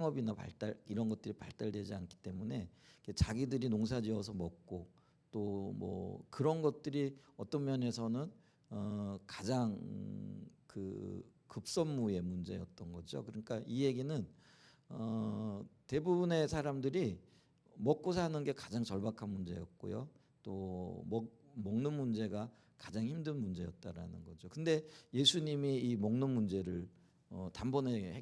상업이나 발달 이런 것들이 발달되지 않기 때문에 자기들이 농사지어서 먹고 또 뭐 그런 것들이 어떤 면에서는 가장 그 급선무의 문제였던 거죠. 그러니까 이 얘기는 대부분의 사람들이 먹고 사는 게 가장 절박한 문제였고요. 또 먹는 문제가 가장 힘든 문제였다라는 거죠. 근데 예수님이 이 먹는 문제를 단번에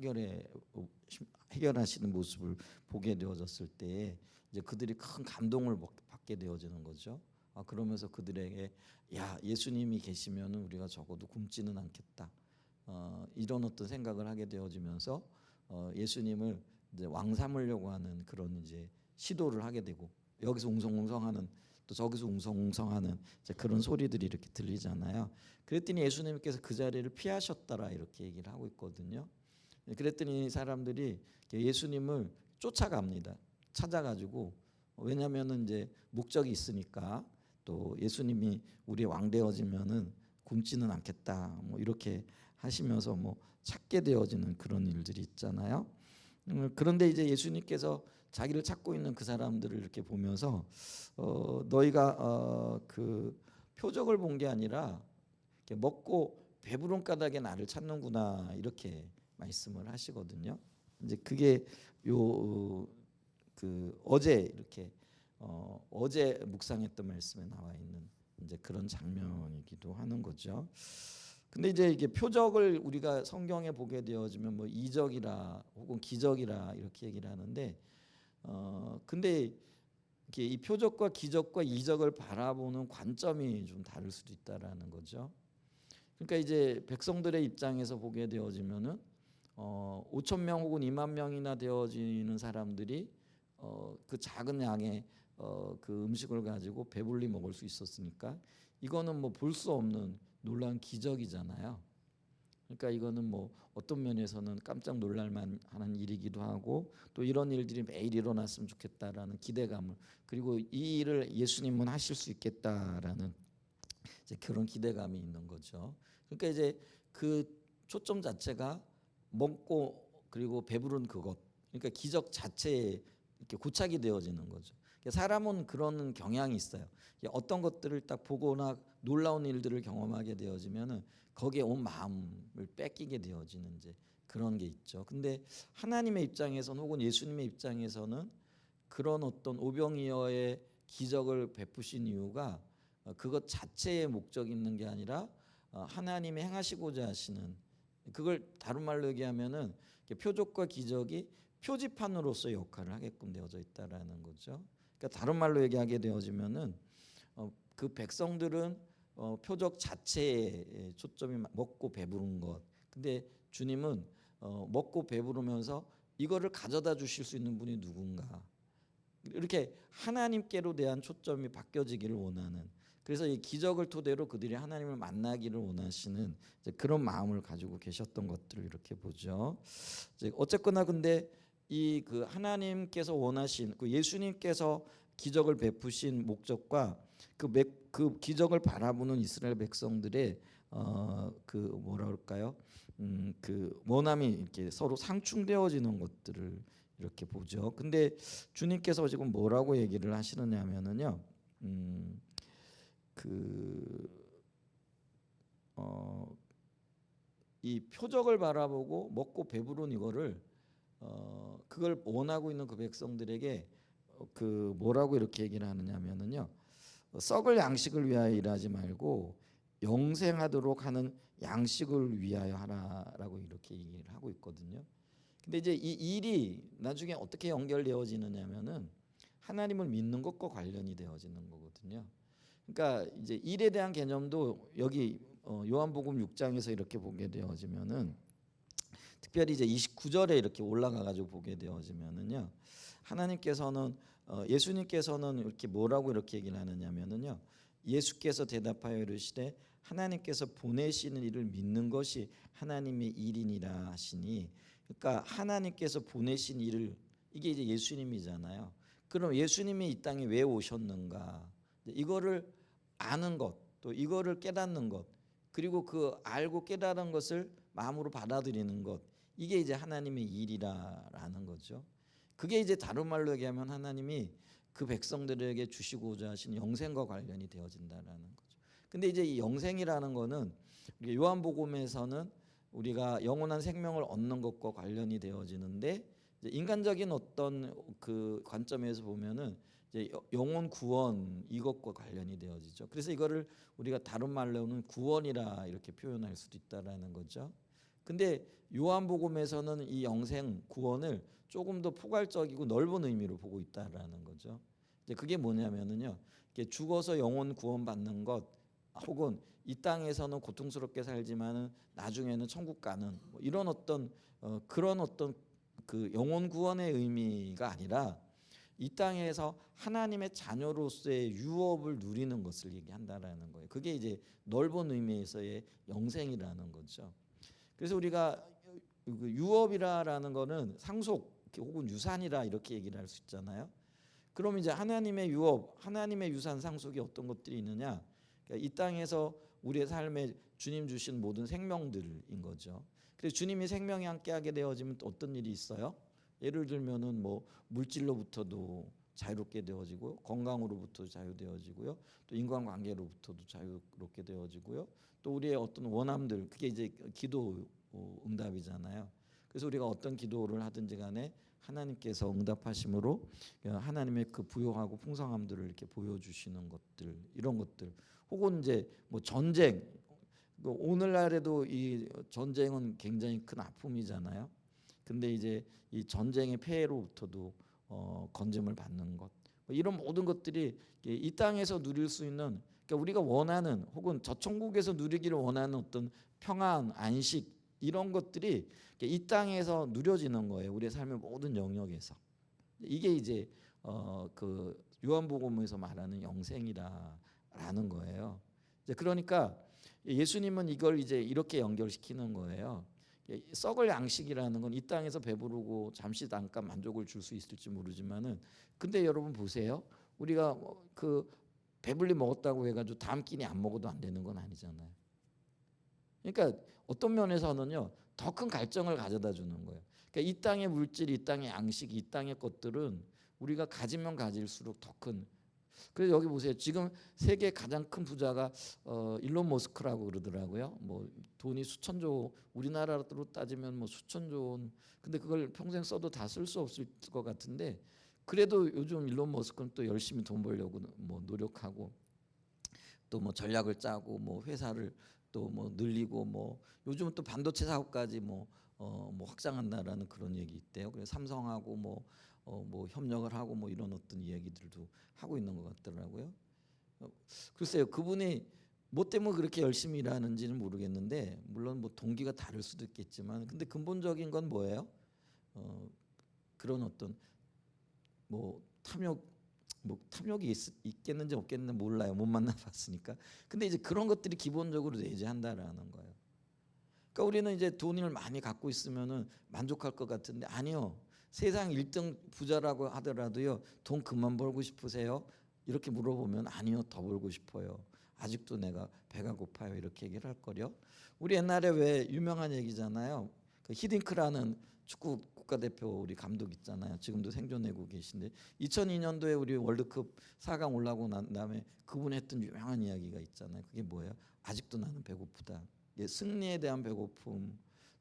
해결하시는 모습을 보게 되어졌을 때 이제 그들이 큰 감동을 받게 되어지는 거죠. 그러면서 그들에게 야 예수님이 계시면 우리가 적어도 굶지는 않겠다. 이런 어떤 생각을 하게 되어지면서 예수님을 이제 왕 삼으려고 하는 그런 이제 시도를 하게 되고 여기서 웅성웅성하는 또 저기서 웅성웅성하는 이제 그런 소리들이 이렇게 들리잖아요. 그랬더니 예수님께서 그 자리를 피하셨더라 이렇게 얘기를 하고 있거든요. 그랬더니 사람들이 예수님을 쫓아갑니다. 찾아가지고 왜냐하면은 이제 목적이 있으니까 또 예수님이 우리의 왕 되어지면은 굶지는 않겠다 뭐 이렇게 하시면서 뭐 찾게 되어지는 그런 일들이 있잖아요. 그런데 이제 예수님께서 자기를 찾고 있는 그 사람들을 이렇게 보면서 너희가 그 표적을 본 게 아니라 먹고 배부른 까닭에 나를 찾는구나 이렇게 말씀을 하시거든요. 이제 그게 요 그 어제 이렇게 어제 묵상했던 말씀에 나와 있는 이제 그런 장면이기도 하는 거죠. 근데 이제 이게 표적을 우리가 성경에 보게 되어지면 뭐 이적이라 혹은 기적이라 이렇게 얘기를 하는데 근데 이렇게 이 표적과 기적과 이적을 바라보는 관점이 좀 다를 수도 있다라는 거죠. 그러니까 이제 백성들의 입장에서 보게 되어지면은 5천 명 혹은 2만 명이나 되어지는 사람들이 그 작은 양의 그 음식을 가지고 배불리 먹을 수 있었으니까 이거는 뭐 볼 수 없는 놀라운 기적이잖아요. 그러니까 이거는 뭐 어떤 면에서는 깜짝 놀랄만 하는 일이기도 하고 또 이런 일들이 매일 일어났으면 좋겠다라는 기대감을 그리고 이 일을 예수님은 하실 수 있겠다라는 이제 그런 기대감이 있는 거죠. 그러니까 이제 그 초점 자체가 먹고 그리고 배부른 그것 그러니까 기적 자체에 이렇게 고착이 되어지는 거죠. 사람은 그런 경향이 있어요. 어떤 것들을 딱 보거나 놀라운 일들을 경험하게 되어지면은 거기에 온 마음을 뺏기게 되어지는 이제 그런 게 있죠. 근데 하나님의 입장에서는 혹은 예수님의 입장에서는 그런 어떤 오병이어의 기적을 베푸신 이유가 그것 자체의 목적이 있는 게 아니라 하나님이 행하시고자 하시는 그걸 다른 말로 얘기하면은 표적과 기적이 표지판으로서 역할을 하게끔 되어져 있다라는 거죠. 그러니까 다른 말로 얘기하게 되어지면은 그 백성들은 표적 자체에 초점이 먹고 배부른 것. 근데 주님은 먹고 배부르면서 이거를 가져다 주실 수 있는 분이 누군가. 이렇게 하나님께로 대한 초점이 바뀌어지기를 원하는 그래서 이 기적을 토대로 그들이 하나님을 만나기를 원하시는 그런 마음을 가지고 계셨던 것들을 이렇게 보죠. 어쨌거나 근데 이 그 하나님께서 원하신 그 예수님께서 기적을 베푸신 목적과 그 기적을 바라보는 이스라엘 백성들의 그 뭐라 그럴까요? 그 원함이 이렇게 서로 상충되어지는 것들을 이렇게 보죠. 근데 주님께서 지금 뭐라고 얘기를 하시느냐면은요. 이 표적을 바라보고 먹고 배부른 이거를 그걸 원하고 있는 그 백성들에게 그 뭐라고 이렇게 얘기를 하느냐면은요. 썩을 양식을 위하여 일하지 말고 영생하도록 하는 양식을 위하여 하라라고 이렇게 얘기를 하고 있거든요. 근데 이제 이 일이 나중에 어떻게 연결되어지느냐면은 하나님을 믿는 것과 관련이 되어지는 거거든요. 그러니까 이제 일에 대한 개념도 여기 요한복음 6장에서 이렇게 보게 되어지면은 특별히 이제 29절에 이렇게 올라가 가지고 보게 되어지면은요. 하나님께서는 예수님께서는 이렇게 뭐라고 이렇게 얘기를 하느냐면은요. 예수께서 대답하여 이르시되 하나님께서 보내시는 일을 믿는 것이 하나님의 일이니라 하시니 그러니까 하나님께서 보내신 일을 이게 이제 예수님이잖아요. 그럼 예수님이 이 땅에 왜 오셨는가? 이거를 아는 것, 또 이거를 깨닫는 것, 그리고 그 알고 깨달은 것을 마음으로 받아들이는 것, 이게 이제 하나님의 일이라는 거죠. 그게 이제 다른 말로 얘기하면 하나님이 그 백성들에게 주시고자 하신 영생과 관련이 되어진다라는 거죠. 근데 이제 이 영생이라는 거는 요한복음에서는 우리가 영원한 생명을 얻는 것과 관련이 되어지는데, 이제 인간적인 어떤 그 관점에서 보면은 이제 영혼 구원 이것과 관련이 되어지죠. 그래서 이거를 우리가 다른 말로는 구원이라 이렇게 표현할 수도 있다라는 거죠. 근데 요한복음에서는 이 영생 구원을 조금 더 포괄적이고 넓은 의미로 보고 있다라는 거죠. 이제 그게 뭐냐면은요, 이렇게 죽어서 영혼 구원받는 것, 혹은 이 땅에서는 고통스럽게 살지만은 나중에는 천국 가는 뭐 이런 어떤 그런 어떤 그 영혼 구원의 의미가 아니라 이 땅에서 하나님의 자녀로서의 유업을 누리는 것을 얘기한다라는 거예요. 그게 이제 넓은 의미에서의 영생이라는 거죠. 그래서 우리가 유업이라는 거는 상속 혹은 유산이라 이렇게 얘기를 할 수 있잖아요. 그럼 이제 하나님의 유업, 하나님의 유산 상속이 어떤 것들이 있느냐? 그러니까 이 땅에서 우리의 삶에 주님 주신 모든 생명들인 거죠. 그래서 주님이 생명이 함께하게 되어지면 또 어떤 일이 있어요? 예를 들면은 뭐 물질로부터도 자유롭게 되어지고, 건강으로부터 자유되어지고요, 또 인간관계로부터도 자유롭게 되어지고요, 또 우리의 어떤 원함들, 그게 이제 기도 응답이잖아요. 그래서 우리가 어떤 기도를 하든지 간에 하나님께서 응답하심으로 하나님의 그 부요하고 풍성함들을 이렇게 보여주시는 것들, 이런 것들, 혹은 이제 뭐 전쟁, 오늘날에도 이 전쟁은 굉장히 큰 아픔이잖아요. 근데 이제 이 전쟁의 폐해로부터도 건짐을 받는 것, 뭐 이런 모든 것들이 이 땅에서 누릴 수 있는, 그러니까 우리가 원하는 혹은 저 천국에서 누리기를 원하는 어떤 평안, 안식, 이런 것들이 이 땅에서 누려지는 거예요. 우리의 삶의 모든 영역에서. 이게 이제 그 요한복음에서 말하는 영생이라는 거예요. 이제 그러니까 예수님은 이걸 이제 이렇게 연결시키는 거예요. 썩을 양식이라는 건 이 땅에서 배부르고 잠시 잠깐 만족을 줄 수 있을지 모르지만은, 근데 여러분 보세요. 우리가 그 배불리 먹었다고 해가지고 다음 끼니 안 먹어도 안 되는 건 아니잖아요. 그러니까 어떤 면에서는요, 더 큰 갈증을 가져다 주는 거예요. 그러니까 이 땅의 물질, 이 땅의 양식, 이 땅의 것들은 우리가 가지면 가질수록 더 큰. 그래서 여기 보세요. 지금 세계 가장 큰 부자가 일론 머스크라고 그러더라고요. 뭐 돈이 수천조, 우리나라로 따지면 뭐 수천조 원. 근데 그걸 평생 써도 다 쓸 수 없을 것 같은데, 그래도 요즘 일론 머스크는 또 열심히 돈 벌려고 뭐 노력하고, 또 뭐 전략을 짜고, 뭐 회사를 또 뭐 늘리고, 뭐 요즘은 또 반도체 사업까지 뭐 확장한다라는 그런 얘기 있대요. 그래서 삼성하고 뭐 협력을 하고 뭐 이런 어떤 이야기들도 하고 있는 것 같더라고요. 글쎄요, 그분이 뭐 때문에 그렇게 열심히 일하는지는 모르겠는데, 물론 뭐 동기가 다를 수도 있겠지만, 근데 근본적인 건 뭐예요? 그런 어떤 뭐 탐욕이 있겠는지 없겠는지 몰라요. 못 만나봤으니까. 근데 이제 그런 것들이 기본적으로 내재한다라는 거예요. 그러니까 우리는 이제 돈을 많이 갖고 있으면은 만족할 것 같은데, 아니요. 세상 1등 부자라고 하더라도요, 돈 그만 벌고 싶으세요? 이렇게 물어보면 아니요, 더 벌고 싶어요. 아직도 내가 배가 고파요. 이렇게 얘기를 할 거요. 우리 옛날에 왜 유명한 얘기잖아요. 그 히딩크라는 축구 국가대표 우리 감독 있잖아요. 지금도 생존하고 계신데, 2002년도에 우리 월드컵 4강 올라오고 난 다음에 그분이 했던 유명한 이야기가 있잖아요. 그게 뭐예요? 아직도 나는 배고프다. 승리에 대한 배고픔,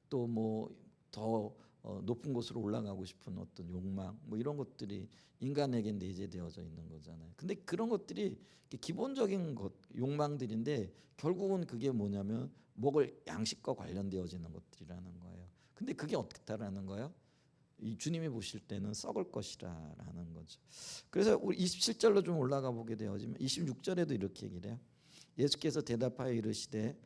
또 뭐 더 높은 곳으로 올라가고 싶은 어떤 욕망, 뭐 이런 것들이 인간에게 내재되어져 있는 거잖아요. 근데 그런 것들이 기본적인 것, 욕망들인데, 결국은 그게 뭐냐면 먹을 양식과 관련되어지는 것들이라는 거예요. 근데 그게 어떻다라는 거예요? 이 주님이 보실 때는 썩을 것이라는 거죠. 그래서 우리 27절로 좀 올라가 보게 되어지면 26절에도 이렇게 얘기를 해요. 예수께서 대답하여 이르시되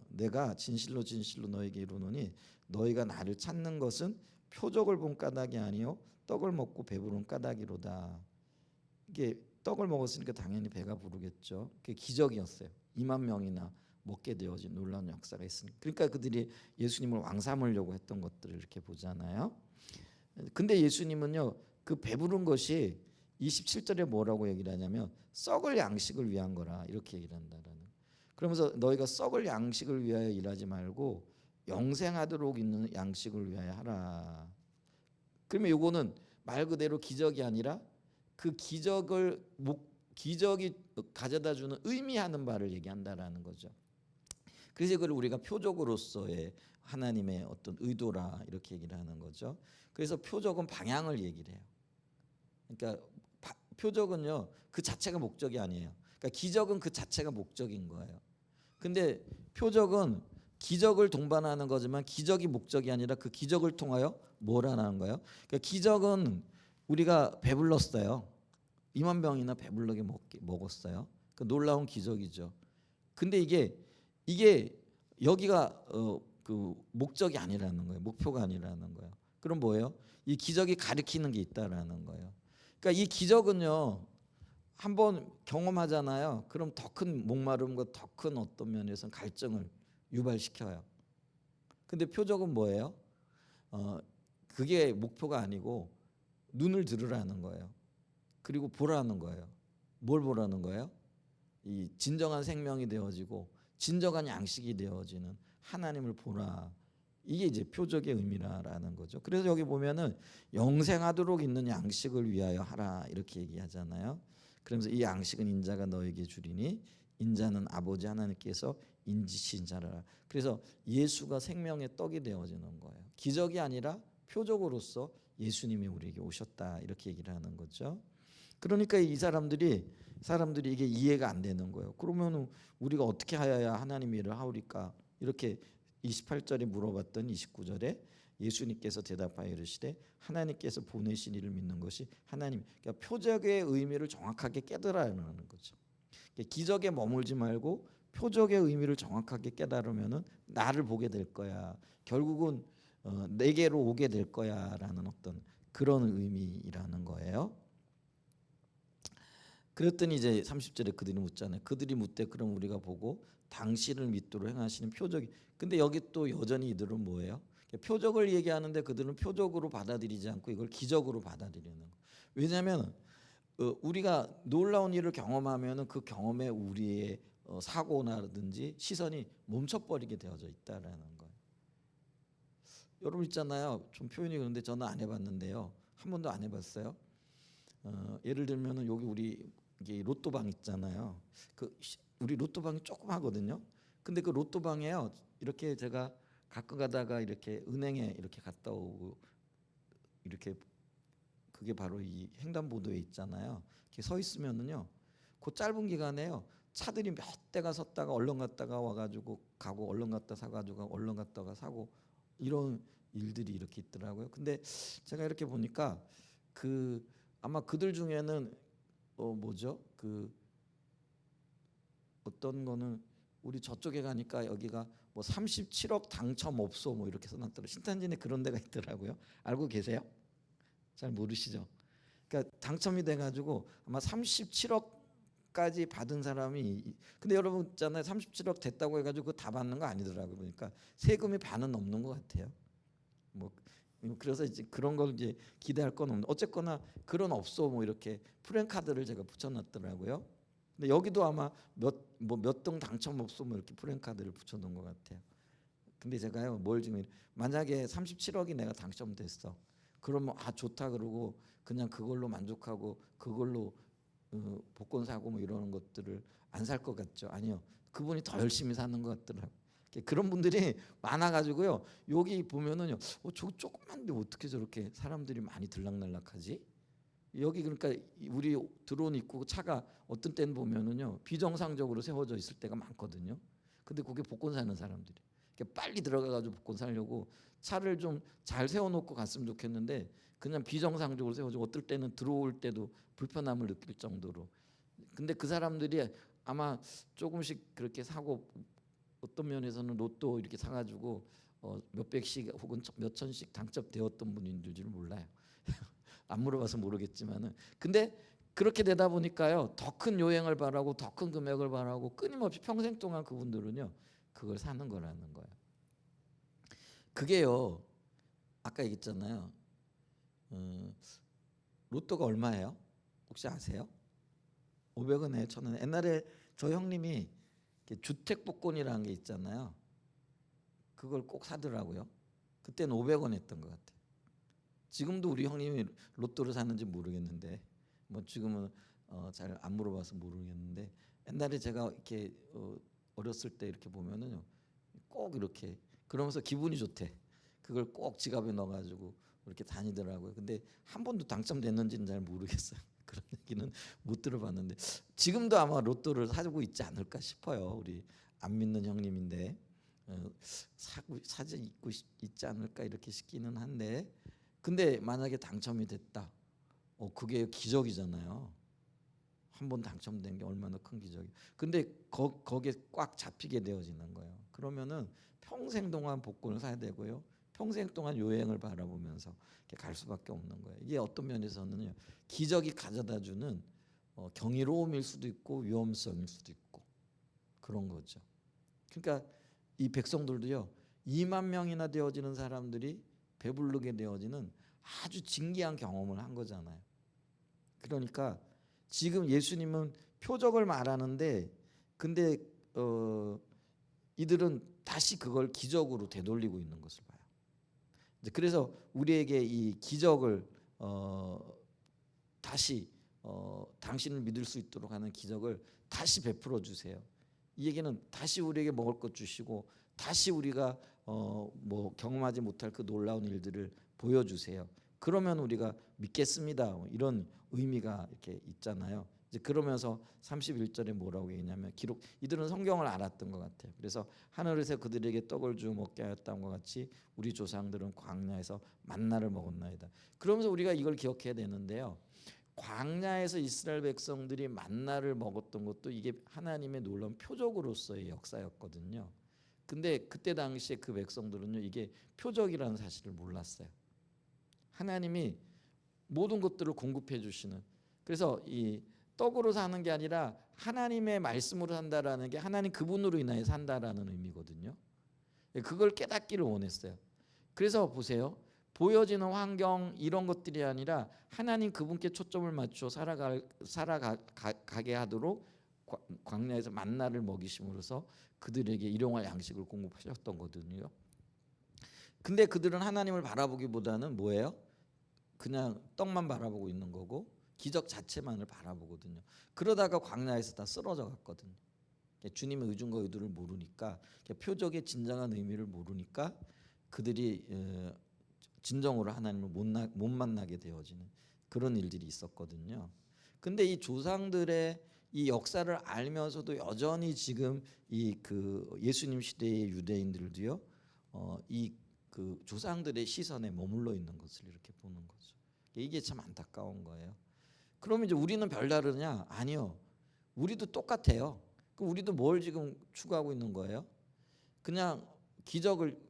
내가 진실로 진실로 너에게 이르노니 너희가 나를 찾는 것은 표적을 본 까닭이 아니요 떡을 먹고 배부른 까닭이로다. 이게 떡을 먹었으니까 당연히 배가 부르겠죠. 그게 기적이었어요. 2만 명이나 먹게 되어진 놀라운 역사가 있으니까. 그러니까 그들이 예수님을 왕 삼으려고 했던 것들을 이렇게 보잖아요. 근데 예수님은요, 그 배부른 것이 27절에 뭐라고 얘기를 하냐면 썩을 양식을 위한 거라 이렇게 얘기를 한다라는. 그러면서 너희가 썩을 양식을 위하여 일하지 말고 영생하도록 있는 양식을 위하여 하라. 그러면 요거는 말 그대로 기적이 아니라 그 기적이 가져다 주는 의미하는 바를 얘기한다라는 거죠. 그래서 그걸 우리가 표적으로서의 하나님의 어떤 의도라 이렇게 얘기를 하는 거죠. 그래서 표적은 방향을 얘기를 해요. 그러니까 표적은요 그 자체가 목적이 아니에요. 그러니까 기적은 그 자체가 목적인 거예요. 근데 표적은 기적을 동반하는 거지만 기적이 목적이 아니라 그 기적을 통하여 뭘 하는 거예요? 그러니까 기적은 우리가 배불렀어요. 2만 병이나 배불르게 먹었어요. 그 놀라운 기적이죠. 근데 이게 여기가 그 목적이 아니라는 거예요. 목표가 아니라는 거예요. 그럼 뭐예요? 이 기적이 가리키는 게 있다라는 거예요. 그러니까 이 기적은요 한번 경험하잖아요. 그럼 더 큰 목마름과 더 큰 어떤 면에서는 갈증을 유발시켜요. 근데 표적은 뭐예요? 그게 목표가 아니고 눈을 들으라는 거예요. 그리고 보라는 거예요. 뭘 보라는 거예요? 이 진정한 생명이 되어지고 진정한 양식이 되어지는 하나님을 보라. 이게 이제 표적의 의미라는 거죠. 그래서 여기 보면은 영생하도록 있는 양식을 위하여 하라 이렇게 얘기하잖아요. 그러면서 이 양식은 인자가 너에게 주리니 인자는 아버지 하나님께서 인지신 자라. 그래서 예수가 생명의 떡이 되어지는 거예요. 기적이 아니라 표적으로서 예수님이 우리에게 오셨다 이렇게 얘기를 하는 거죠. 그러니까 이 사람들이 이게 이해가 안 되는 거예요. 그러면 우리가 어떻게 하여야 하나님 일을 하오리까? 이렇게 28절에 물어봤던 29절에 예수님께서 대답하여 이르시되 하나님께서 보내신 이를 믿는 것이 하나님. 그러니까 표적의 의미를 정확하게 깨달아야 하는 거죠. 기적에 머물지 말고 표적의 의미를 정확하게 깨달으면은 나를 보게 될 거야. 결국은 내게로 오게 될 거야라는 어떤 그런 의미라는 거예요. 그랬더니 이제 30절에 그들이 묻잖아요. 그들이 묻되 그럼 우리가 보고 당신을 믿도록 행하시는 표적이. 근데 여기 또 여전히 이들은 뭐예요? 표적을 얘기하는데 그들은 표적으로 받아들이지 않고 이걸 기적으로 받아들이는 거. 왜냐하면 우리가 놀라운 일을 경험하면은 그 경험에 우리의 사고나든지 시선이 멈춰버리게 되어져 있다라는 거예요. 여러분 있잖아요. 좀 표현이 그런데 저는 안 해봤는데요. 한 번도 안 해봤어요. 예를 들면은 여기 우리 이게 로또방 있잖아요. 우리 로또방이 조그마거든요. 근데 그 로또방에요. 이렇게 제가 가끔 가다가 이렇게 은행에 이렇게 갔다 오고 이렇게 그게 바로 이 횡단보도에 있잖아요. 이렇게 서 있으면은요. 그 짧은 기간에요. 차들이 몇 대가 섰다가 얼른 갔다가 와가지고 가고 얼른 갔다 사가지고 얼른 갔다가 사고 이런 일들이 이렇게 있더라고요. 근데 제가 이렇게 보니까 아마 그들 중에는 뭐죠? 어떤 거는 우리 저쪽에 가니까 여기가 뭐 37억 당첨 없어 뭐 이렇게 써놨더라고요. 신탄진에 그런 데가 있더라고요. 알고 계세요? 잘 모르시죠? 그러니까 당첨이 돼가지고 아마 37억까지 받은 사람이 근데 여러분 있잖아요. 37억 됐다고 해가지고 그거 다 받는 거 아니더라고요. 그러니까 세금이 반은 넘는 것 같아요. 뭐 그래서 이제 그런 걸 이제 기대할 건 없는. 어쨌거나 그런 없어 뭐 이렇게 프랜카드를 제가 붙여놨더라고요. 근데 여기도 아마 몇 등 당첨 없어 뭐 이렇게 프랜카드를 붙여놓은 것 같아요. 근데 제가요 뭘 지금 만약에 37억이 내가 당첨됐어. 그러면 좋다 그러고 그냥 그걸로 만족하고 그걸로 복권 사고 뭐 이러는 것들을 안 살 것 같죠? 아니요. 그분이 더 열심히 사는 것 같더라고요. 그런 분들이 많아가지고요. 여기 보면은요, 저 조그만데 어떻게 저렇게 사람들이 많이 들락날락하지? 여기 그러니까 우리 드론 있고 차가 어떤 때는 보면은요 비정상적으로 세워져 있을 때가 많거든요. 근데 그게 복권 사는 사람들이 빨리 들어가가지고 복권 사려고 차를 좀 잘 세워놓고 갔으면 좋겠는데 그냥 비정상적으로 세워지고 어떨 때는 들어올 때도 불편함을 느낄 정도로. 근데 그 사람들이 아마 조금씩 그렇게 사고 어떤 면에서는 로또 이렇게 사가지고 몇백씩 혹은 몇 천씩 당첨되었던 분인 줄 몰라요. 안 물어봐서 모르겠지만은 근데 그렇게 되다 보니까요 더 큰 요행을 바라고 더 큰 금액을 바라고 끊임없이 평생 동안 그분들은요 그걸 사는 거라는 거예요. 그게요 아까 얘기했잖아요. 로또가 얼마예요? 혹시 아세요? 500원에 1,000원. 옛날에 저 형님이 주택복권이라는 게 있잖아요. 그걸 꼭 사더라고요. 그때는 500원 했던 것 같아요. 지금도 우리 형님이 로또를 사는지 모르겠는데 뭐 지금은 잘 안 물어봐서 모르겠는데 옛날에 제가 이렇게 어렸을 때 이렇게 보면은요 꼭 이렇게 그러면서 기분이 좋대. 그걸 꼭 지갑에 넣어가지고 이렇게 다니더라고요. 근데 한 번도 당첨됐는지는 잘 모르겠어요. 그런 얘기는 못 들어봤는데 지금도 아마 로또를 사고 있지 않을까 싶어요. 우리 안 믿는 형님인데 사지 있지 않을까 이렇게 싶기는 한데 근데 만약에 당첨이 됐다. 그게 기적이잖아요. 한 번 당첨된 게 얼마나 큰 기적이. 근데 거기에 꽉 잡히게 되어지는 거예요. 그러면은 평생 동안 복권을 사야 되고요. 평생 동안 요행을 바라보면서 이렇게 갈 수밖에 없는 거예요. 이게 어떤 면에서는요. 기적이 가져다주는 경이로움일 수도 있고 위험성일 수도 있고 그런 거죠. 그러니까 이 백성들도요. 2만 명이나 되어지는 사람들이 배부르게 되어지는 아주 진기한 경험을 한 거잖아요. 그러니까 지금 예수님은 표적을 말하는데 근데 이들은 다시 그걸 기적으로 되돌리고 있는 것을 봐요. 그래서 우리에게 이 기적을 다시 당신을 믿을 수 있도록 하는 기적을 다시 베풀어 주세요. 이 얘기는 다시 우리에게 먹을 것 주시고 다시 우리가 뭐 경험하지 못할 그 놀라운 일들을 보여주세요. 그러면 우리가 믿겠습니다. 이런 의미가 이렇게 있잖아요. 이제 그러면서 31절에 뭐라고 얘기냐면 기록 이들은 성경을 알았던 것 같아요. 그래서 하늘에서 그들에게 떡을 주어 먹게 하였다는 것 같이 우리 조상들은 광야에서 만나를 먹었나이다. 그러면서 우리가 이걸 기억해야 되는데요. 광야에서 이스라엘 백성들이 만나를 먹었던 것도 이게 하나님의 놀라운 표적으로서의 역사였거든요. 근데 그때 당시에 그 백성들은요 이게 표적이라는 사실을 몰랐어요. 하나님이 모든 것들을 공급해 주시는. 그래서 이 떡으로 사는 게 아니라 하나님의 말씀으로 산다라는 게 하나님 그분으로 인하여 산다라는 의미거든요. 그걸 깨닫기를 원했어요. 그래서 보세요. 보여지는 환경 이런 것들이 아니라 하나님 그분께 초점을 맞춰 살아가게 하도록 광야에서 만나를 먹이심으로써 그들에게 일용할 양식을 공급하셨던 거거든요. 근데 그들은 하나님을 바라보기보다는 뭐예요? 그냥 떡만 바라보고 있는 거고 기적 자체만을 바라보거든요. 그러다가 광야에서 다 쓰러져 갔거든요. 주님의 의중과 의도를 모르니까 표적의 진정한 의미를 모르니까 그들이 진정으로 하나님을 못 만나게 되어지는 그런 일들이 있었거든요. 근데 이 조상들의 이 역사를 알면서도 여전히 지금 이 그 예수님 시대의 유대인들도요, 이 그 조상들의 시선에 머물러 있는 것을 이렇게 보는 거죠. 이게 참 안타까운 거예요. 그러면 이제 우리는 별다르냐? 아니요. 우리도 똑같아요. 그럼 우리도 뭘 지금 추구하고 있는 거예요? 그냥 기적을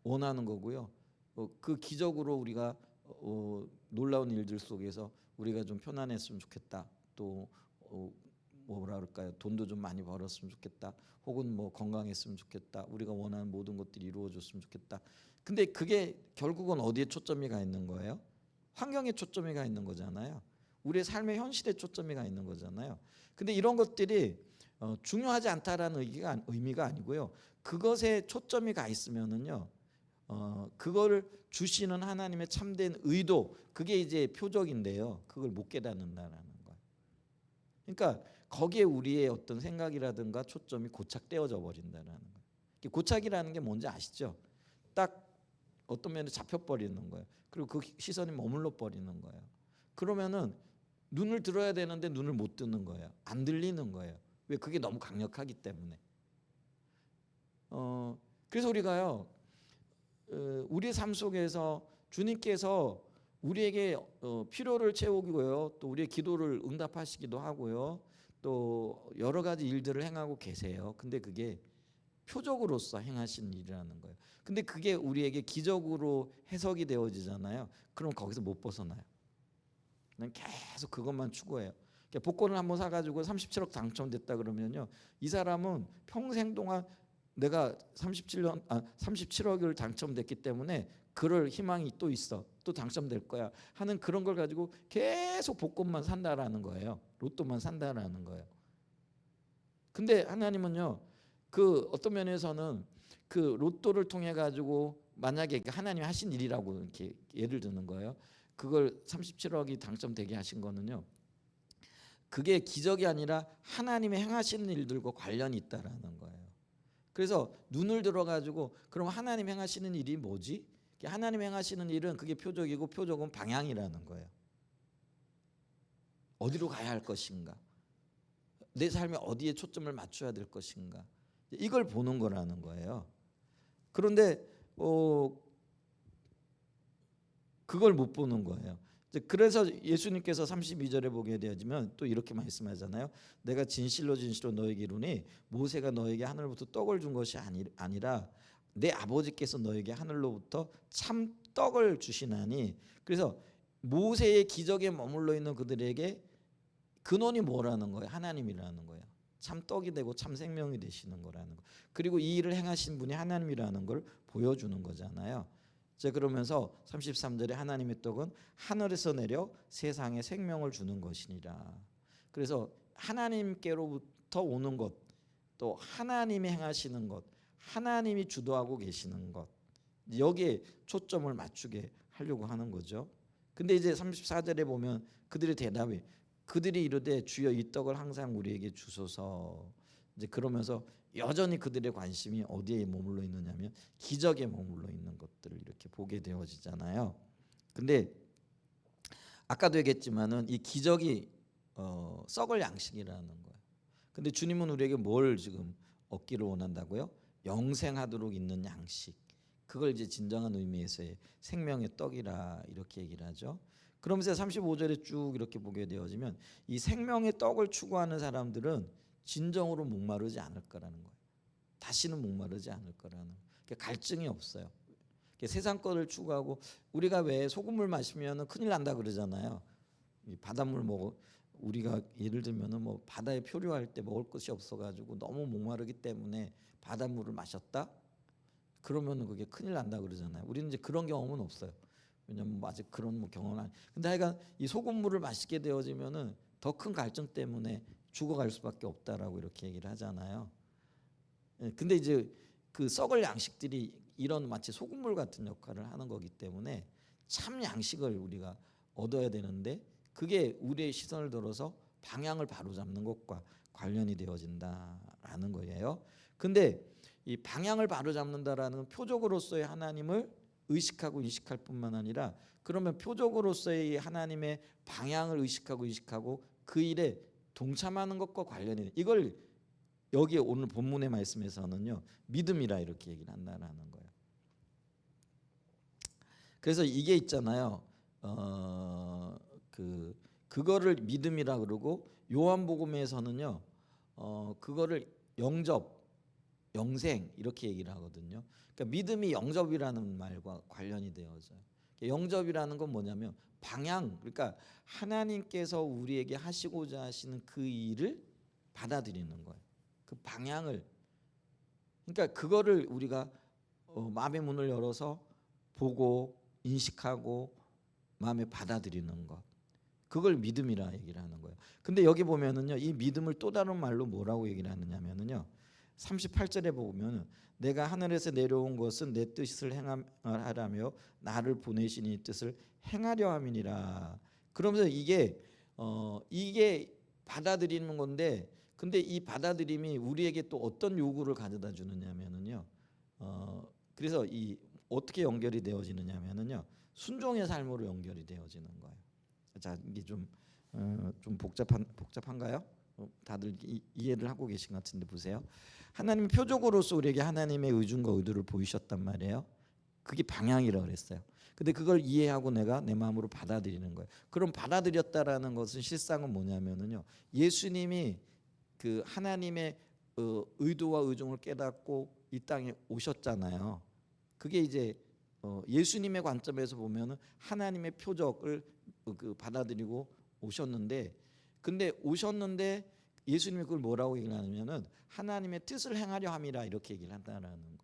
원하는 거고요. 그 기적으로 우리가 놀라운 일들 속에서 우리가 좀 편안했으면 좋겠다. 또 뭐라 그럴까요? 돈도 좀 많이 벌었으면 좋겠다. 혹은 뭐 건강했으면 좋겠다. 우리가 원하는 모든 것들이 이루어졌으면 좋겠다. 근데 그게 결국은 어디에 초점이 가 있는 거예요? 환경에 초점이 가 있는 거잖아요. 우리의 삶의 현실에 초점이 가 있는 거잖아요. 근데 이런 것들이 중요하지 않다라는 의미가 아니고요. 그것에 초점이 가 있으면은요. 그거를 주시는 하나님의 참된 의도 그게 이제 표적인데요. 그걸 못 깨닫는다라는 거예요. 그러니까 거기에 우리의 어떤 생각이라든가 초점이 고착되어져 버린다라는 거예요. 고착이라는 게 뭔지 아시죠? 딱 어떤 면에 잡혀버리는 거예요. 그리고 그 시선이 머물러 버리는 거예요. 그러면은 눈을 들어야 되는데 눈을 못 듣는 거예요. 안 들리는 거예요. 왜? 그게 너무 강력하기 때문에. 그래서 우리가요. 우리의 삶 속에서 주님께서 우리에게 필요를 채우고요. 또 우리의 기도를 응답하시기도 하고요. 또 여러 가지 일들을 행하고 계세요. 근데 그게 표적으로서 행하신 일이라는 거예요. 근데 그게 우리에게 기적으로 해석이 되어지잖아요. 그럼 거기서 못 벗어나요. 난 계속 그것만 추구해요. 복권을 한번 사가지고 37억 당첨됐다 그러면요, 이 사람은 평생 동안 내가 37억을 당첨됐기 때문에 그럴 희망이 또 있어, 또 당첨될 거야 하는 그런 걸 가지고 계속 복권만 산다라는 거예요. 로또만 산다라는 거예요. 근데 하나님은요, 그 어떤 면에서는 그 로또를 통해 가지고 만약에 하나님이 하신 일이라고 이렇게 예를 드는 거예요. 그걸 37억이 당첨되게 하신 거는요. 그게 기적이 아니라 하나님의 행하시는 일들과 관련이 있다라는 거예요. 그래서 눈을 들어 가지고 그럼 하나님 행하시는 일이 뭐지? 하나님 행하시는 일은 그게 표적이고 표적은 방향이라는 거예요. 어디로 가야 할 것인가? 내 삶에 어디에 초점을 맞춰야 될 것인가? 이걸 보는 거라는 거예요. 그런데 그걸 못 보는 거예요. 그래서 예수님께서 32절에 보게 되어지면 또 이렇게 말씀하잖아요. 내가 진실로 진실로 너에게 이르노니 모세가 너에게 하늘로부터 떡을 준 것이 아니라 내 아버지께서 너에게 하늘로부터 참 떡을 주시나니. 그래서 모세의 기적에 머물러 있는 그들에게 근원이 뭐라는 거예요? 하나님이라는 거예요. 참 떡이 되고 참 생명이 되시는 거라는 거. 그리고 이 일을 행하신 분이 하나님이라는 걸 보여주는 거잖아요. 자, 그러면서 33절에 하나님의 떡은 하늘에서 내려 세상에 생명을 주는 것이니라. 그래서 하나님께로부터 오는 것, 또 하나님이 행하시는 것, 하나님이 주도하고 계시는 것, 여기에 초점을 맞추게 하려고 하는 거죠. 근데 이제 34절에 보면 그들의 대답이, 그들이 이르되 주여 이 떡을 항상 우리에게 주소서. 이제 그러면서 여전히 그들의 관심이 어디에 머물러 있느냐면 기적에 머물러 있는 것들을 이렇게 보게 되어지잖아요. 근데 아까도 얘기했지만은 이 기적이 썩을 양식이라는 거예요. 근데 주님은 우리에게 뭘 지금 얻기를 원한다고요? 영생하도록 있는 양식. 그걸 이제 진정한 의미에서의 생명의 떡이라 이렇게 얘기를 하죠. 그러면서 35절에 쭉 이렇게 보게 되어지면 이 생명의 떡을 추구하는 사람들은 진정으로 목마르지 않을 거라는 거예요. 다시는 목마르지 않을 거라는. 갈증이 없어요. 세상 것을 추구하고 우리가 왜 소금물 마시면 큰일 난다 그러잖아요. 이 바닷물 먹어 우리가 예를 들면은 뭐 바다에 표류할 때 먹을 것이 없어가지고 너무 목마르기 때문에 바닷물을 마셨다. 그러면 그게 큰일 난다 그러잖아요. 우리는 이제 그런 경험은 없어요. 왜냐면 아직 그런 뭐 경험은 아니. 근데 하여간 이 소금물을 마시게 되어지면은 더 큰 갈증 때문에 죽어갈 수밖에 없다라고 이렇게 얘기를 하잖아요. 근데 이제 그 썩을 양식들이 이런 마치 소금물 같은 역할을 하는 거기 때문에 참 양식을 우리가 얻어야 되는데 그게 우리의 시선을 들어서 방향을 바로잡는 것과 관련이 되어진다라는 거예요. 근데 이 방향을 바로잡는다라는 표적으로서의 하나님을 의식하고 인식할 뿐만 아니라 그러면 표적으로서의 하나님의 방향을 의식하고 그 일에 동참하는 것과 관련이 이걸 여기 오늘 본문의 말씀에서는요 믿음이라 이렇게 얘기를 한다라는 거예요. 그래서 이게 있잖아요. 그거를 믿음이라 그러고 요한복음에서는요 그거를 영접, 영생 이렇게 얘기를 하거든요. 그러니까 믿음이 영접이라는 말과 관련이 되어져요. 영접이라는 건 뭐냐면 방향, 그러니까 하나님께서 우리에게 하시고자 하시는 그 일을 받아들이는 거예요. 그 방향을, 그러니까 그거를 우리가 마음의 문을 열어서 보고 인식하고 마음에 받아들이는 것, 그걸 믿음이라 얘기를 하는 거예요. 근데 여기 보면은요 이 믿음을 또 다른 말로 뭐라고 얘기를 하느냐면은요 38절에 보면 내가 하늘에서 내려온 것은 내 뜻을 행하라며 나를 보내신 이 뜻을 행하려 함이니라. 그러면서 이게 받아들이는 건데, 근데 이 받아들임이 우리에게 또 어떤 요구를 가져다 주느냐면은요 그래서 이 어떻게 연결이 되어지느냐면은요 순종의 삶으로 연결이 되어지는 거예요. 자, 이게 좀 복잡한가요? 다들 이해를 하고 계신 것 같은데 보세요. 하나님 표적으로서 우리에게 하나님의 의중과 의도를 보이셨단 말이에요. 그게 방향이라고 그랬어요. 근데 그걸 이해하고 내가 내 마음으로 받아들이는 거예요. 그럼 받아들였다라는 것은 실상은 뭐냐면은요. 예수님이 그 하나님의 의도와 의중을 깨닫고 이 땅에 오셨잖아요. 그게 이제 예수님의 관점에서 보면은 하나님의 표적을 받아들이고 오셨는데, 근데 오셨는데 예수님이 그걸 뭐라고 얘기를 하냐면은 하나님의 뜻을 행하려 함이라 이렇게 얘기를 한다라는 거예요.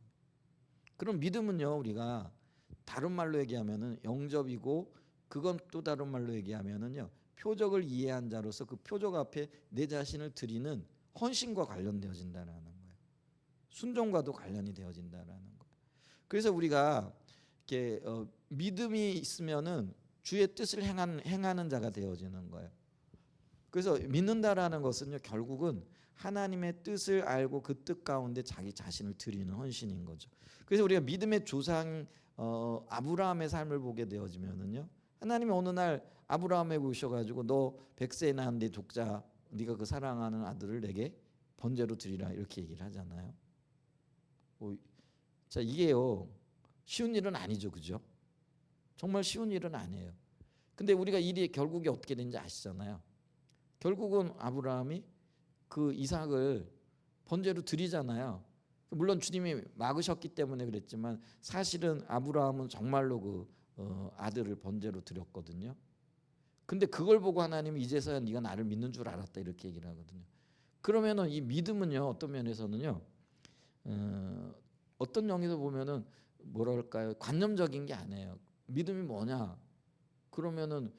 그럼 믿음은요 우리가 다른 말로 얘기하면은 영접이고, 그건 또 다른 말로 얘기하면은요 표적을 이해한 자로서 그 표적 앞에 내 자신을 드리는 헌신과 관련되어진다라는 거예요. 순종과도 관련이 되어진다라는 거예요. 그래서 우리가 이렇게 믿음이 있으면은 주의 뜻을 행하는 자가 되어지는 거예요. 그래서 믿는다라는 것은요, 결국은 하나님의 뜻을 알고 그 뜻 가운데 자기 자신을 드리는 헌신인 거죠. 그래서 우리가 믿음의 조상 아브라함의 삶을 보게 되어지면은요, 하나님이 어느 날 아브라함에게 오셔가지고 너 100세에 낳은 네 독자, 네가 그 사랑하는 아들을 내게 번제로 드리라 이렇게 얘기를 하잖아요. 자, 이게요 쉬운 일은 아니죠, 그죠? 정말 쉬운 일은 아니에요. 근데 우리가 일이 결국에 어떻게 되는지 아시잖아요. 결국은 아브라함이 그 이삭을 번제로 드리잖아요. 물론 주님이 막으셨기 때문에 그랬지만 사실은 아브라함은 정말로 그 아들을 번제로 드렸거든요. 근데 그걸 보고 하나님이 이제서야 네가 나를 믿는 줄 알았다 이렇게 얘기를 하거든요. 그러면은 이 믿음은요, 어떤 면에서는요, 어떤 영에서 보면은 뭐랄까요, 관념적인 게 아니에요. 믿음이 뭐냐? 그러면은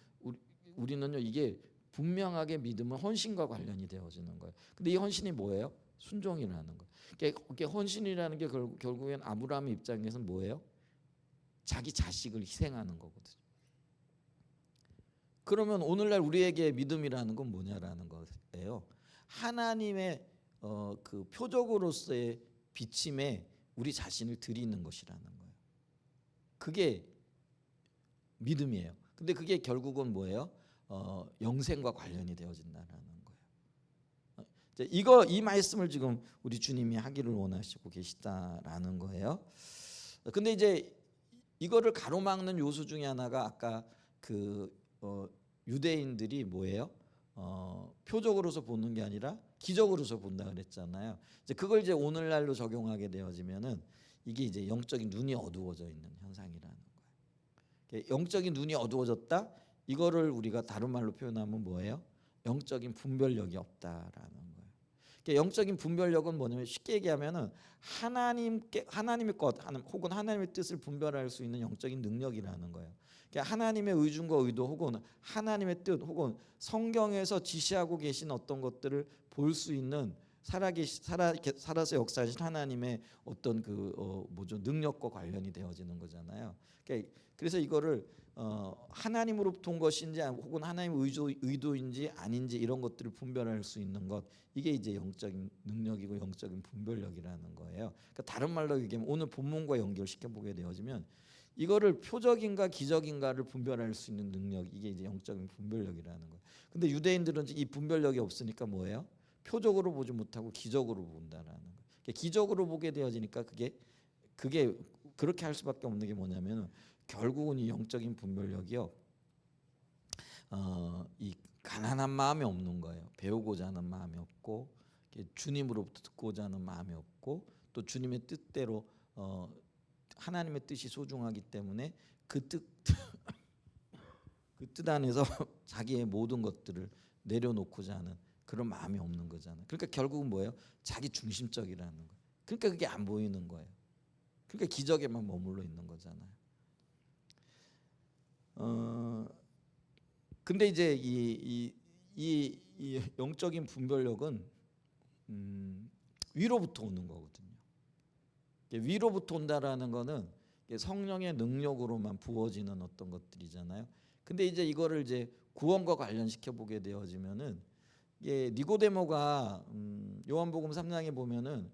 우리는요, 이게 분명하게 믿음은 헌신과 관련이 되어지는 거예요. 근데 이 헌신이 뭐예요? 순종이라는 거예요. 그러니까 헌신이라는 게 결국엔 아브라함의 입장에서는 뭐예요? 자기 자식을 희생하는 거거든요. 그러면 오늘날 우리에게 믿음이라는 건 뭐냐라는 거예요. 하나님의 그 표적으로서의 비침에 우리 자신을 드리는 것이라는 거예요. 그게 믿음이에요. 근데 그게 결국은 뭐예요? 영생과 관련이 되어진다는 거예요. 이 말씀을 지금 우리 주님이 하기를 원하시고 계시다라는 거예요. 근데 이제 이거를 가로막는 요소 중에 하나가 아까 그 유대인들이 뭐예요? 표적으로서 보는 게 아니라 기적으로서 본다 그랬잖아요. 이제 그걸 이제 오늘날로 적용하게 되어지면은 이게 이제 영적인 눈이 어두워져 있는 현상이라는 거예요. 영적인 눈이 어두워졌다. 이거를 우리가 다른 말로 표현하면 뭐예요? 영적인 분별력이 없다라는 거예요. 그러니까 영적인 분별력은 뭐냐면 쉽게 얘기하면은 하나님의 것 혹은 하나님의 뜻을 분별할 수 있는 영적인 능력이라는 거예요. 그러니까 하나님의 의중과 의도 혹은 하나님의 뜻 혹은 성경에서 지시하고 계신 어떤 것들을 볼 수 있는 살아서 역사하신 하나님의 어떤 그 뭐죠, 능력과 관련이 되어지는 거잖아요. 그러니까 그래서 이거를 하나님으로부터 온 것인지 혹은 하나님의 의도인지 아닌지 이런 것들을 분별할 수 있는 것, 이게 이제 영적인 능력이고 영적인 분별력이라는 거예요. 그러니까 다른 말로 얘기하면 오늘 본문과 연결시켜 보게 되어지면 이거를 표적인가 기적인가를 분별할 수 있는 능력, 이게 이제 영적인 분별력이라는 거예요. 근데 유대인들은 이 분별력이 없으니까 뭐예요? 표적으로 보지 못하고 기적으로 본다라는 거예요. 그러니까 기적으로 보게 되어지니까 그게 그렇게 할 수밖에 없는 게 뭐냐면 결국은 이 영적인 분별력이요, 이 가난한 마음이 없는 거예요. 배우고자 하는 마음이 없고 주님으로부터 듣고자 하는 마음이 없고 또 주님의 뜻대로 하나님의 뜻이 소중하기 때문에 그 뜻 안에서 자기의 모든 것들을 내려놓고자 하는 그런 마음이 없는 거잖아요. 그러니까 결국은 뭐예요? 자기 중심적이라는 거예요. 그러니까 그게 안 보이는 거예요. 그러니까 기적에만 머물러 있는 거잖아요. 근데 이제 이 영적인 분별력은 위로부터 오는 거거든요. 위로부터 온다라는 거는 성령의 능력으로만 부어지는 어떤 것들이잖아요. 근데 이제 이거를 이제 구원과 관련시켜 보게 되어지면은 니고데모가 요한복음 3장에 보면은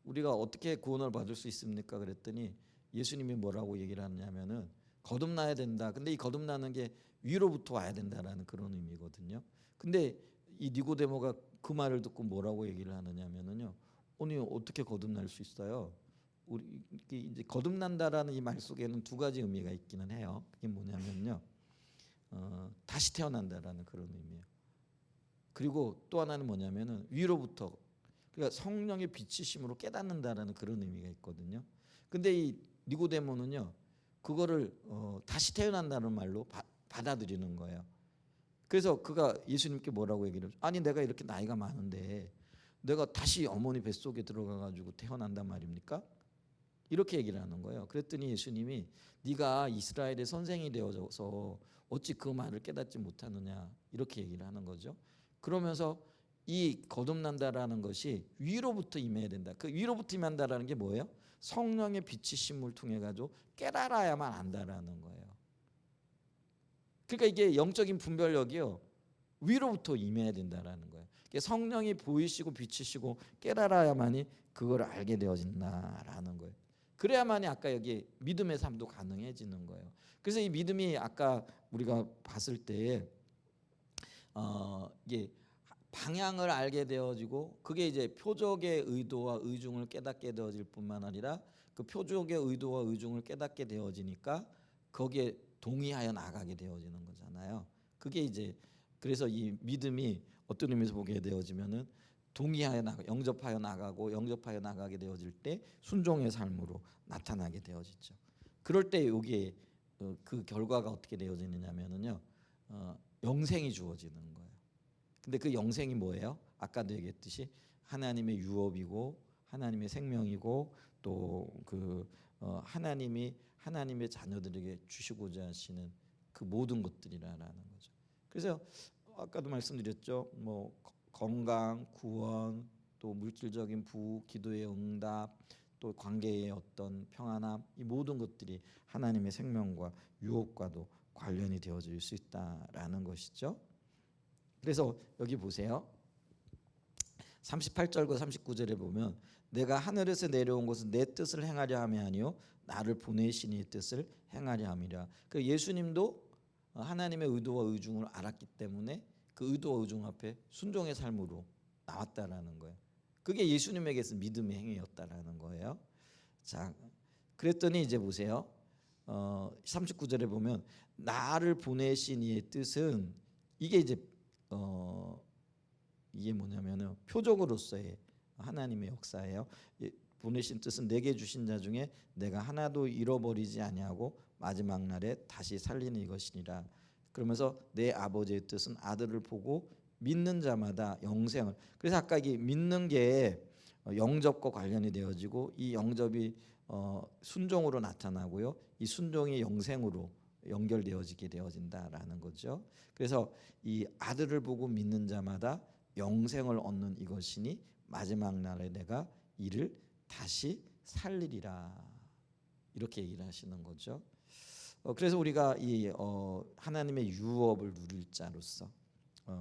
우리가 어떻게 구원을 받을 수 있습니까? 그랬더니 예수님이 뭐라고 얘기를 하냐면은 거듭나야 된다. 근데 이 거듭나는 게 위로부터 와야 된다라는 그런 의미거든요. 근데 이 니고데모가 그 말을 듣고 뭐라고 얘기를 하느냐면은요. 아니 어떻게 거듭날 수 있어요? 우리 이제 거듭난다라는 이 말 속에는 두 가지 의미가 있기는 해요. 그게 뭐냐면요. 다시 태어난다라는 그런 의미예요. 그리고 또 하나는 뭐냐면은 위로부터, 그러니까 성령의 빛이심으로 깨닫는다라는 그런 의미가 있거든요. 근데 이 니고데모는요, 그거를 다시 태어난다는 말로 받아들이는 거예요. 그래서 그가 예수님께 뭐라고 얘기를 해요? 아니 내가 이렇게 나이가 많은데 내가 다시 어머니 뱃속에 들어가 가지고 태어난단 말입니까? 이렇게 얘기를 하는 거예요. 그랬더니 예수님이 네가 이스라엘의 선생이 되어서 어찌 그 말을 깨닫지 못하느냐 이렇게 얘기를 하는 거죠. 그러면서 이 거듭난다라는 것이 위로부터 임해야 된다. 그 위로부터 임한다라는 게 뭐예요? 성령의 비치심을 통해 가지고 깨달아야만 안다라는 거예요. 그러니까 이게 영적인 분별력이요, 위로부터 임해야 된다라는 거예요. 성령이 보이시고 비치시고 깨달아야만이 그걸 알게 되어진다라는 거예요. 그래야만이 아까 여기 믿음의 삶도 가능해지는 거예요. 그래서 이 믿음이 아까 우리가 봤을 때 이게 방향을 알게 되어지고, 그게 이제 표적의 의도와 의중을 깨닫게 되어질 뿐만 아니라 그 표적의 의도와 의중을 깨닫게 되어지니까 거기에 동의하여 나가게 되어지는 거잖아요. 그게 이제 그래서 이 믿음이 어떤 의미에서 보게 되어지면은 동의하여 나가, 영접하여 나가고, 영접하여 나가게 되어질 때 순종의 삶으로 나타나게 되어지죠. 그럴 때 여기에 그 결과가 어떻게 되어지느냐면은요, 영생이 주어지는 거예요. 근데 그 영생이 뭐예요? 아까도 얘기했듯이 하나님의 유업이고 하나님의 생명이고 또 그 하나님이 하나님의 자녀들에게 주시고자 하시는 그 모든 것들이라는 거죠. 그래서 아까도 말씀드렸죠. 뭐 건강, 구원, 또 물질적인 부흥, 기도의 응답, 또 관계의 어떤 평안함, 이 모든 것들이 하나님의 생명과 유업과도 관련이 되어질 수 있다라는 것이죠. 그래서 여기 보세요. 38절과 39절에 보면 내가 하늘에서 내려온 것은 내 뜻을 행하려 함이 아니요 나를 보내신 이의 뜻을 행하려 함이라. 그 예수님도 하나님의 의도와 의중을 알았기 때문에 그 의도와 의중 앞에 순종의 삶으로 나왔다라는 거예요. 그게 예수님에게서 믿음의 행위였다라는 거예요. 자, 그랬더니 이제 보세요. 39절에 보면 나를 보내신 이의 뜻은, 이게 이제 이게 뭐냐면은 표적으로서의 하나님의 역사예요. 보내신 뜻은 내게 주신 자 중에 내가 하나도 잃어버리지 아니하고 마지막 날에 다시 살리는 이것이니라. 그러면서 내 아버지의 뜻은 아들을 보고 믿는 자마다 영생을. 그래서 아까 이 믿는 게 영접과 관련이 되어지고, 이 영접이 순종으로 나타나고요, 이 순종이 영생으로 연결되어지게 되어진다라는 거죠. 그래서 이 아들을 보고 믿는 자마다 영생을 얻는 이것이니 마지막 날에 내가 이를 다시 살리리라, 이렇게 얘기를 하시는 거죠. 그래서 우리가 이 하나님의 유업을 누릴 자로서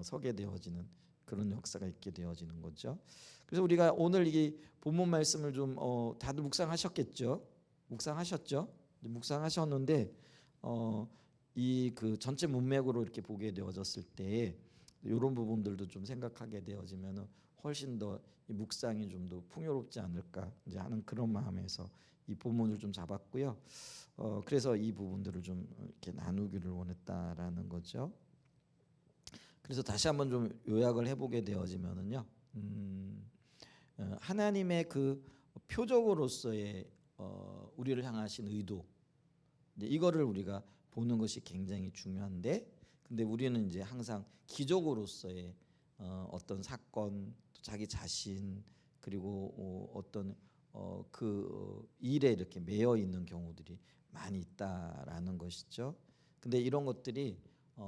서게 되어지는 그런 역사가 있게 되어지는 거죠. 그래서 우리가 오늘 이 본문 말씀을 좀 다들 묵상하셨겠죠? 묵상하셨죠? 묵상하셨는데 이 그 전체 문맥으로 이렇게 보게 되어졌을 때 이런 부분들도 좀 생각하게 되어지면 훨씬 더 이 묵상이 좀 더 풍요롭지 않을까 이제 하는 그런 마음에서 이 본문을 좀 잡았고요. 그래서 이 부분들을 좀 이렇게 나누기를 원했다라는 거죠. 그래서 다시 한번 좀 요약을 해보게 되어지면은요, 하나님의 그 표적으로서의 우리를 향하신 의도, 이제 이거를 우리가 보는 것이 굉장히 중요한데, 근데 우리는 이제 항상 기적으로서의 어떤 사건, 또 자기 자신, 그리고 어떤 그 일에 이렇게 매여 있는 경우들이 많이 있다라는 것이죠. 근데 이런 것들이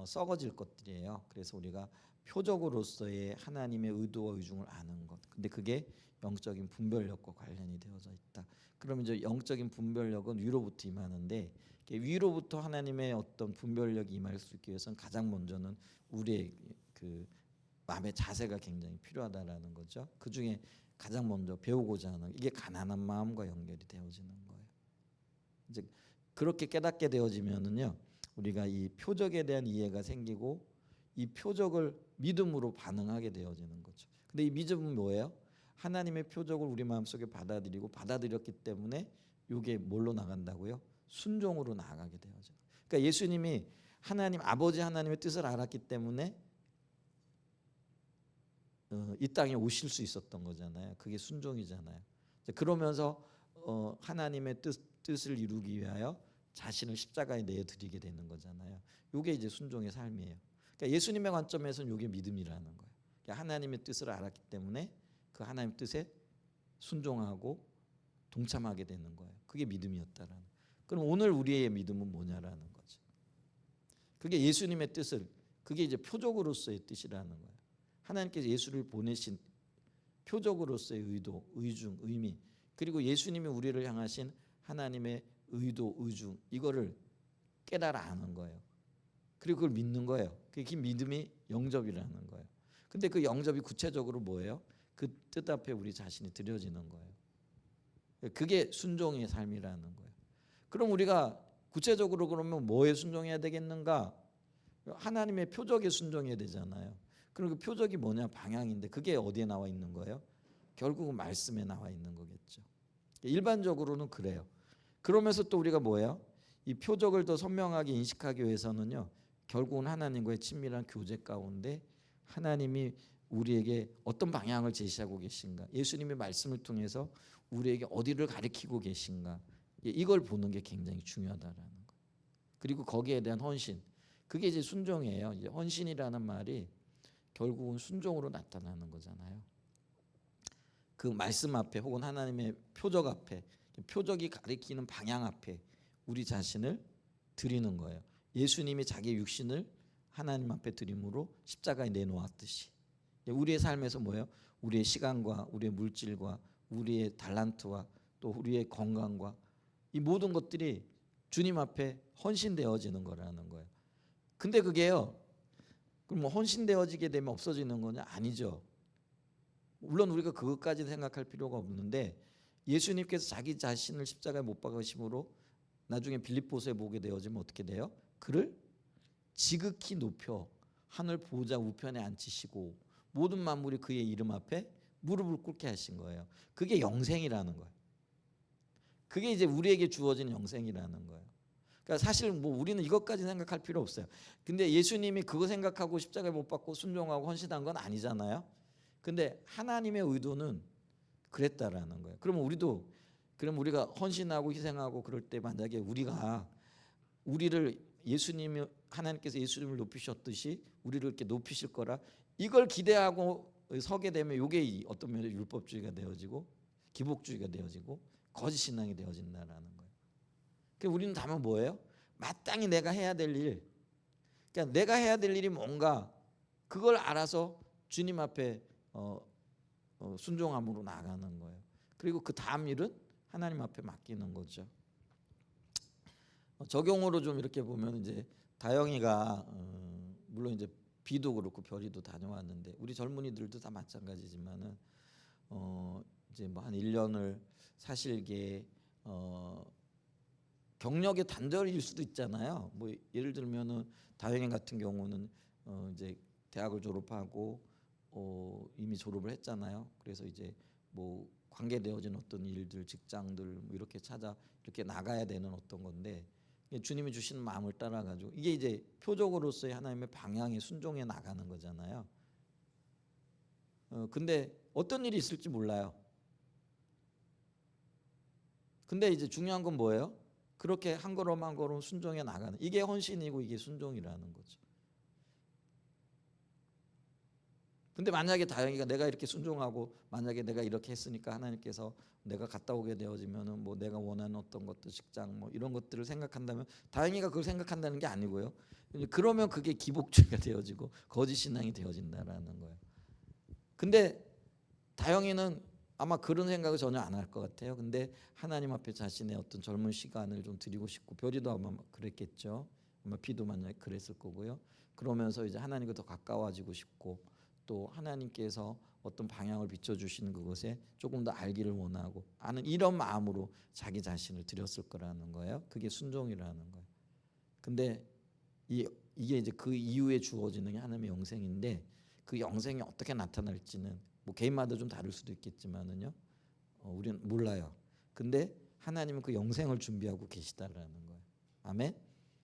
썩어질 것들이에요. 그래서 우리가 표적으로서의 하나님의 의도와 의중을 아는 것. 근데 그게 영적인 분별력과 관련이 되어져 있다. 그럼 이제 영적인 분별력은 위로부터 임하는데, 위로부터 하나님의 어떤 분별력이 임할 수 있기 위해서는 가장 먼저는 우리의 그 마음의 자세가 굉장히 필요하다라는 거죠. 그 중에 가장 먼저 배우고자 하는 이게 가난한 마음과 연결이 되어지는 거예요. 이제 그렇게 깨닫게 되어지면은요, 우리가 이 표적에 대한 이해가 생기고 이 표적을 믿음으로 반응하게 되어지는 거죠. 근데 이 믿음은 뭐예요? 하나님의 표적을 우리 마음속에 받아들이고 받아들였기 때문에 이게 뭘로 나간다고요? 순종으로 나아가게 되어져. 그러니까 예수님이 하나님 아버지 하나님의 뜻을 알았기 때문에 이 땅에 오실 수 있었던 거잖아요. 그게 순종이잖아요. 그러면서 하나님의 뜻을 이루기 위하여 자신을 십자가에 내드리게 되는 거잖아요. 이게 이제 순종의 삶이에요. 그러니까 예수님의 관점에서는 이게 믿음이라는 거예요. 그러니까 하나님의 뜻을 알았기 때문에 그 하나님 뜻에 순종하고 동참하게 되는 거예요. 그게 믿음이었다라는. 그럼 오늘 우리의 믿음은 뭐냐라는 거죠. 그게 예수님의 뜻을, 그게 이제 표적으로서의 뜻이라는 거예요. 하나님께서 예수를 보내신 표적으로서의 의도, 의중, 의미, 그리고 예수님이 우리를 향하신 하나님의 의도, 의중, 이거를 깨달아 아는 거예요. 그리고 그걸 믿는 거예요. 그 믿음이 영접이라는 거예요. 근데 그 영접이 구체적으로 뭐예요? 그 뜻 앞에 우리 자신이 드려지는 거예요. 그게 순종의 삶이라는 거예요. 그럼 우리가 구체적으로 그러면 뭐에 순종해야 되겠는가? 하나님의 표적에 순종해야 되잖아요. 그럼 그 표적이 뭐냐? 방향인데 그게 어디에 나와 있는 거예요? 결국은 말씀에 나와 있는 거겠죠. 일반적으로는 그래요. 그러면서 또 우리가 뭐예요? 이 표적을 더 선명하게 인식하기 위해서는요, 결국은 하나님과의 친밀한 교제 가운데 하나님이 우리에게 어떤 방향을 제시하고 계신가, 예수님의 말씀을 통해서 우리에게 어디를 가리키고 계신가, 이걸 보는 게 굉장히 중요하다라는 거. 그리고 거기에 대한 헌신, 그게 이제 순종이에요. 이제 헌신이라는 말이 결국은 순종으로 나타나는 거잖아요. 그 말씀 앞에 혹은 하나님의 표적 앞에, 표적이 가리키는 방향 앞에 우리 자신을 드리는 거예요. 예수님이 자기 육신을 하나님 앞에 드림으로 십자가에 내놓았듯이 우리의 삶에서 뭐예요? 우리의 시간과 우리의 물질과 우리의 달란트와 또 우리의 건강과 이 모든 것들이 주님 앞에 헌신되어지는 거라는 거예요. 근데 그게요, 그럼 뭐 헌신되어지게 되면 없어지는 거냐? 아니죠. 물론 우리가 그것까지 생각할 필요가 없는데, 예수님께서 자기 자신을 십자가에 못 박으심으로 나중에 빌립보서에 보게 되어지면 어떻게 돼요? 그를 지극히 높여 하늘 보좌 우편에 앉히시고 모든 만물이 그의 이름 앞에 무릎을 꿇게 하신 거예요. 그게 영생이라는 거예요. 그게 이제 우리에게 주어진 영생이라는 거예요. 그러니까 사실 뭐 우리는 이것까지 생각할 필요 없어요. 근데 예수님이 그거 생각하고 십자가에 못 박고 순종하고 헌신한 건 아니잖아요. 근데 하나님의 의도는 그랬다라는 거예요. 그럼 우리가 헌신하고 희생하고 그럴 때 만약에 우리를 예수님이 하나님께서 예수님을 높이셨듯이 우리를 이렇게 높이실 거라 이걸 기대하고 서게 되면 이게 어떤 면에서 율법주의가 되어지고 기복주의가 되어지고 거짓 신앙이 되어진다라는 거예요. 그러니까 우리는 다만 뭐예요? 마땅히 내가 해야 될 일, 그러니까 내가 해야 될 일이 뭔가 그걸 알아서 주님 앞에 순종함으로 나아가는 거예요. 그리고 그 다음 일은 하나님 앞에 맡기는 거죠. 적용으로 좀 이렇게 보면 이제 다영이가 물론 이제 비도 그렇고 별이도 다녀왔는데 우리 젊은이들도 다 마찬가지지만은 이제 뭐 한 1년을 사실게 경력의 단절일 수도 있잖아요. 뭐 예를 들면은 다영이 같은 경우는 이제 대학을 졸업하고 이미 졸업을 했잖아요. 그래서 이제 뭐 관계되어진 어떤 일들, 직장들 뭐 이렇게 이렇게 나가야 되는 어떤 건데 주님이 주시는 마음을 따라가지고 이게 이제 표적으로서의 하나님의 방향에 순종해 나가는 거잖아요. 근데 어떤 일이 있을지 몰라요. 근데 이제 중요한 건 뭐예요? 그렇게 한 걸음 한 걸음 순종해 나가는, 이게 헌신이고 이게 순종이라는 거죠. 근데 만약에 다영이가 내가 이렇게 순종하고 만약에 내가 이렇게 했으니까 하나님께서 내가 갔다 오게 되어지면은 뭐 내가 원하는 어떤 것도 직장 뭐 이런 것들을 생각한다면 다영이가 그걸 생각한다는 게 아니고요. 그러면 그게 기복주의가 되어지고 거짓 신앙이 되어진다라는 거예요. 근데 다영이는 아마 그런 생각을 전혀 안 할 것 같아요. 근데 하나님 앞에 자신의 어떤 젊은 시간을 좀 드리고 싶고, 별이도 아마 그랬겠죠. 아마 비도 만약에 그랬을 거고요. 그러면서 이제 하나님과 더 가까워지고 싶고 또 하나님께서 어떤 방향을 비춰주시는 그것에 조금 더 알기를 원하고 아는 이런 마음으로 자기 자신을 드렸을 거라는 거예요. 그게 순종이라는 거예요. 근데 이게 이제 그 이후에 주어지는 게 하나님의 영생인데 그 영생이 어떻게 나타날지는 뭐 개인마다 좀 다를 수도 있겠지만은요, 우리는 몰라요. 근데 하나님은 그 영생을 준비하고 계시다라는 거예요. 아멘.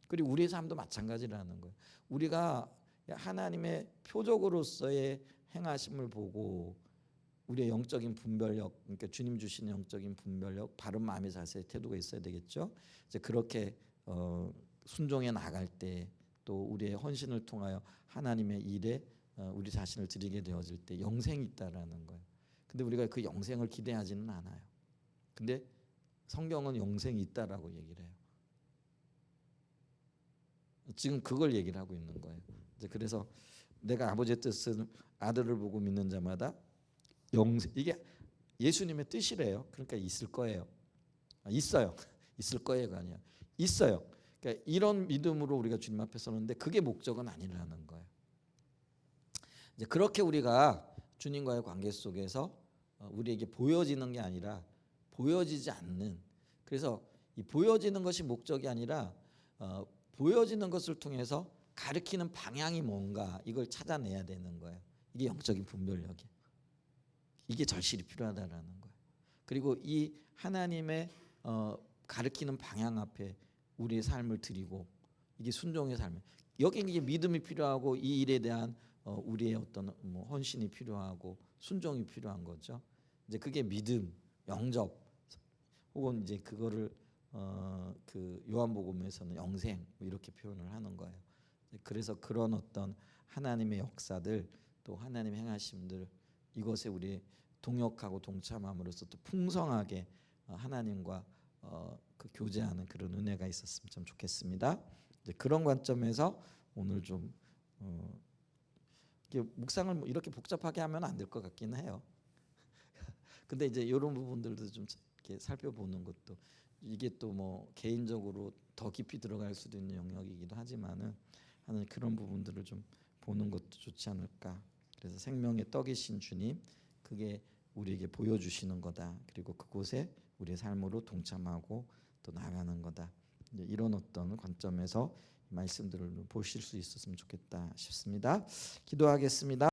그리고 우리의 삶도 마찬가지라는 거예요. 우리가 하나님의 표적으로서의 행하심을 보고 우리의 영적인 분별력, 그러니까 주님 주신 영적인 분별력, 바른 마음의 자세, 태도가 있어야 되겠죠. 이제 그렇게 순종해 나갈 때 또 우리의 헌신을 통하여 하나님의 일에 우리 자신을 드리게 되어질 때 영생이 있다라는 거예요. 근데 우리가 그 영생을 기대하지는 않아요. 근데 성경은 영생이 있다라고 얘기를 해요. 지금 그걸 얘기를 하고 있는 거예요. 이제 그래서 내가 아버지의 뜻은 아들을 보고 믿는 자마다 영생, 이게 예수님의 뜻이래요. 그러니까 있을 거예요. 있어요. 있을 거예요가 아니야. 있어요. 그러니까 이런 믿음으로 우리가 주님 앞에 서는데 그게 목적은 아니라는 거예요. 이제 그렇게 우리가 주님과의 관계 속에서 우리에게 보여지는 게 아니라 보여지지 않는, 그래서 이 보여지는 것이 목적이 아니라 보여지는 것을 통해서 가리키는 방향이 뭔가 이걸 찾아내야 되는 거예요. 이게 영적인 분별력이에요. 이게 절실히 필요하다라는 거예요. 그리고 이 하나님의 가리키는 방향 앞에 우리의 삶을 드리고 이게 순종의 삶. 여기 이게 믿음이 필요하고 이 일에 대한 우리의 어떤 뭐 헌신이 필요하고 순종이 필요한 거죠. 이제 그게 믿음, 영접 혹은 이제 그거를 그 요한복음에서는 영생 뭐 이렇게 표현을 하는 거예요. 그래서 그런 어떤 하나님의 역사들 또 하나님의 행하심들 이것에 우리 동역하고 동참함으로써 또 풍성하게 하나님과 그 교제하는 그런 은혜가 있었으면 참 좋겠습니다. 이제 그런 관점에서 오늘 좀 묵상을 뭐 이렇게 복잡하게 하면 안 될 것 같기는 해요. 근데 이제 이런 부분들도 좀 이렇게 살펴보는 것도 이게 또 뭐 개인적으로 더 깊이 들어갈 수도 있는 영역이기도 하지만은 하는 그런 부분들을 좀 보는 것도 좋지 않을까. 그래서 생명의 떡이신 주님 그게 우리에게 보여주시는 거다. 그리고 그곳에 우리의 삶으로 동참하고 또 나아가는 거다. 이런 어떤 관점에서 말씀들을 보실 수 있었으면 좋겠다 싶습니다. 기도하겠습니다.